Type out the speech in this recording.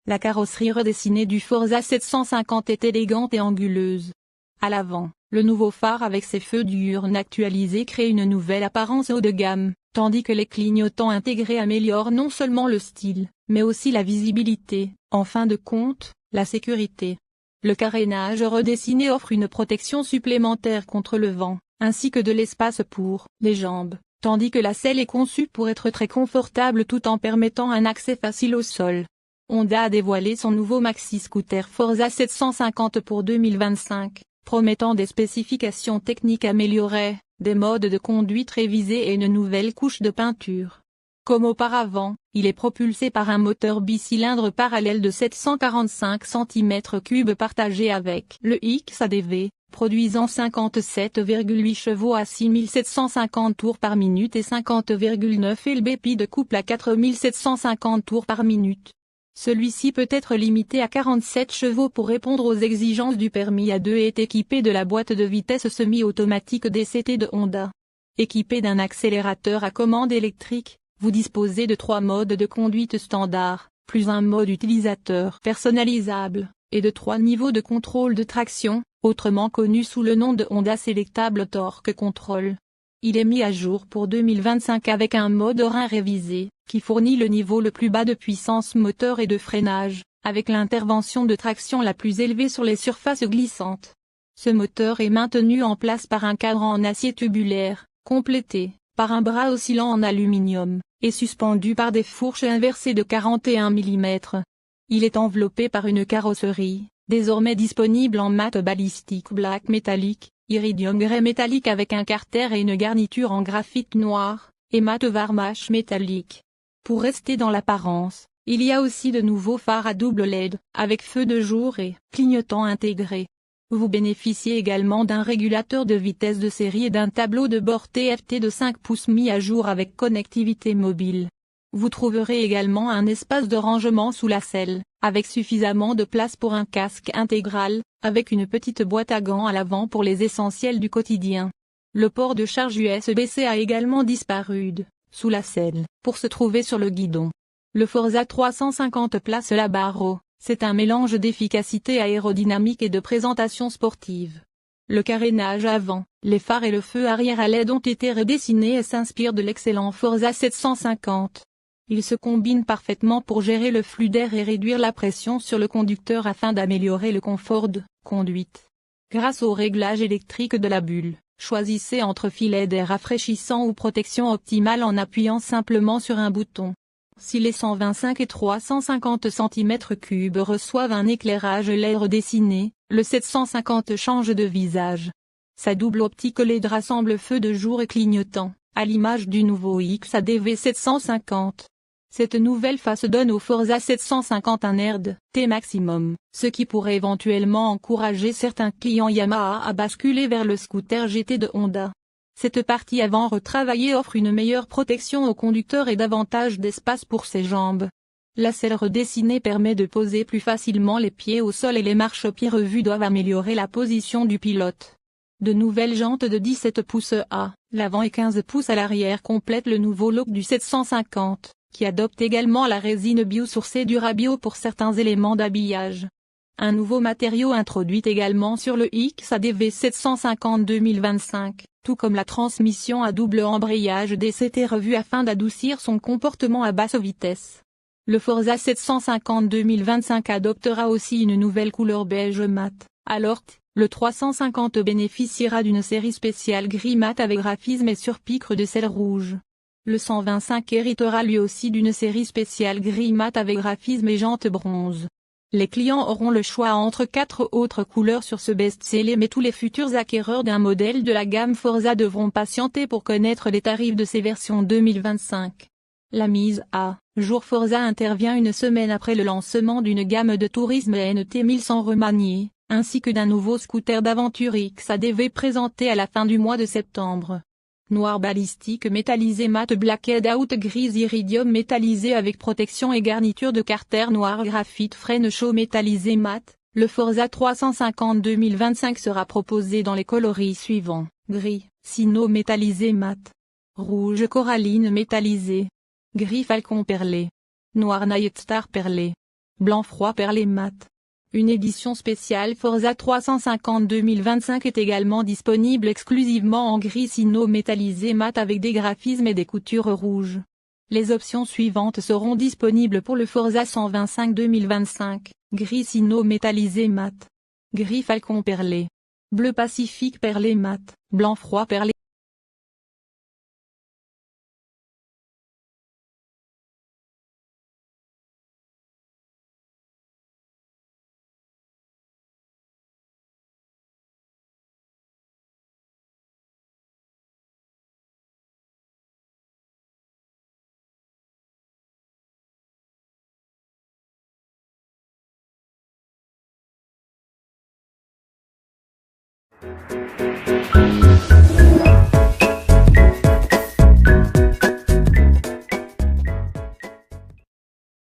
La carrosserie redessinée du Forza 750 est élégante et anguleuse. À l'avant, le nouveau phare avec ses feux diurnes actualisés crée une nouvelle apparence haut de gamme, tandis que les clignotants intégrés améliorent non seulement le style, mais aussi la visibilité, en fin de compte, la sécurité. Le carénage redessiné offre une protection supplémentaire contre le vent, ainsi que de l'espace pour les jambes, tandis que la selle est conçue pour être très confortable tout en permettant un accès facile au sol. Honda a dévoilé son nouveau maxi-scooter Forza 750 pour 2025, promettant des spécifications techniques améliorées, des modes de conduite révisés et une nouvelle couche de peinture. Comme auparavant, il est propulsé par un moteur bicylindre parallèle de 745 cm3 partagé avec le XADV, produisant 57,8 chevaux à 6750 tours par minute et 50,9 lb de couple à 4750 tours par minute. Celui-ci peut être limité à 47 chevaux pour répondre aux exigences du permis A2 et est équipé de la boîte de vitesse semi-automatique DCT de Honda. Équipé d'un accélérateur à commande électrique, vous disposez de 3 modes de conduite standard, plus un mode utilisateur personnalisable, et de 3 niveaux de contrôle de traction, autrement connu sous le nom de Honda Selectable Torque Control. Il est mis à jour pour 2025 avec un mode Orin révisé, qui fournit le niveau le plus bas de puissance moteur et de freinage, avec l'intervention de traction la plus élevée sur les surfaces glissantes. Ce moteur est maintenu en place par un cadre en acier tubulaire, complété par un bras oscillant en aluminium, et suspendu par des fourches inversées de 41 mm. Il est enveloppé par une carrosserie, désormais disponible en mat balistique black métallique, iridium grès métallique avec un carter et une garniture en graphite noir, et mat varmash métallique. Pour rester dans l'apparence, il y a aussi de nouveaux phares à double LED, avec feu de jour et clignotants intégrés. Vous bénéficiez également d'un régulateur de vitesse de série et d'un tableau de bord TFT de 5 pouces mis à jour avec connectivité mobile. Vous trouverez également un espace de rangement sous la selle, avec suffisamment de place pour un casque intégral, avec une petite boîte à gants à l'avant pour les essentiels du quotidien. Le port de charge USB-C a également disparu sous la selle, pour se trouver sur le guidon. Le Forza 350 place la barre haut. C'est un mélange d'efficacité aérodynamique et de présentation sportive. Le carénage avant, les phares et le feu arrière à LED ont été redessinés et s'inspirent de l'excellent Forza 750. Ils se combinent parfaitement pour gérer le flux d'air et réduire la pression sur le conducteur afin d'améliorer le confort de conduite. Grâce au réglage électrique de la bulle, choisissez entre filet d'air rafraîchissant ou protection optimale en appuyant simplement sur un bouton. Si les 125 et 350 cm3 reçoivent un éclairage LED redessiné, le 750 change de visage. Sa double optique LED rassemble feu de jour et clignotant, à l'image du nouveau XADV 750. Cette nouvelle face donne au Forza 750 un air de T maximum, ce qui pourrait éventuellement encourager certains clients Yamaha à basculer vers le scooter GT de Honda. Cette partie avant retravaillée offre une meilleure protection au conducteur et davantage d'espace pour ses jambes. La selle redessinée permet de poser plus facilement les pieds au sol et les marchepieds revus doivent améliorer la position du pilote. De nouvelles jantes de 17 pouces à l'avant et 15 pouces à l'arrière complètent le nouveau look du 750, qui adopte également la résine biosourcée Durabio pour certains éléments d'habillage. Un nouveau matériau introduit également sur le XADV 750 2025, tout comme la transmission à double embrayage DCT revue afin d'adoucir son comportement à basse vitesse. Le Forza 750 2025 adoptera aussi une nouvelle couleur beige mat, alors que le 350 bénéficiera d'une série spéciale gris mat avec graphisme et surpiqûre de sel rouge. Le 125 héritera lui aussi d'une série spéciale gris mat avec graphisme et jantes bronze. Les clients auront le choix entre 4 autres couleurs sur ce best-seller mais tous les futurs acquéreurs d'un modèle de la gamme Forza devront patienter pour connaître les tarifs de ces versions 2025. La mise à jour Forza intervient une semaine après le lancement d'une gamme de tourisme NT 1100 remaniée, ainsi que d'un nouveau scooter d'aventure XADV présenté à la fin du mois de septembre. Noir balistique métallisé mat blacked out grise iridium métallisé avec protection et garniture de carter noir graphite freine chaud métallisé mat, le Forza 350 2025 sera proposé dans les coloris suivants, gris, sino métallisé mat, rouge coralline métallisé, gris falcon perlé, noir night star perlé. blanc froid perlé mat. Une édition spéciale Forza 350 2025 est également disponible exclusivement en gris sino métallisé mat avec des graphismes et des coutures rouges. Les options suivantes seront disponibles pour le Forza 125 2025, gris sino métallisé mat, gris falcon perlé, bleu pacifique perlé mat, blanc froid perlé.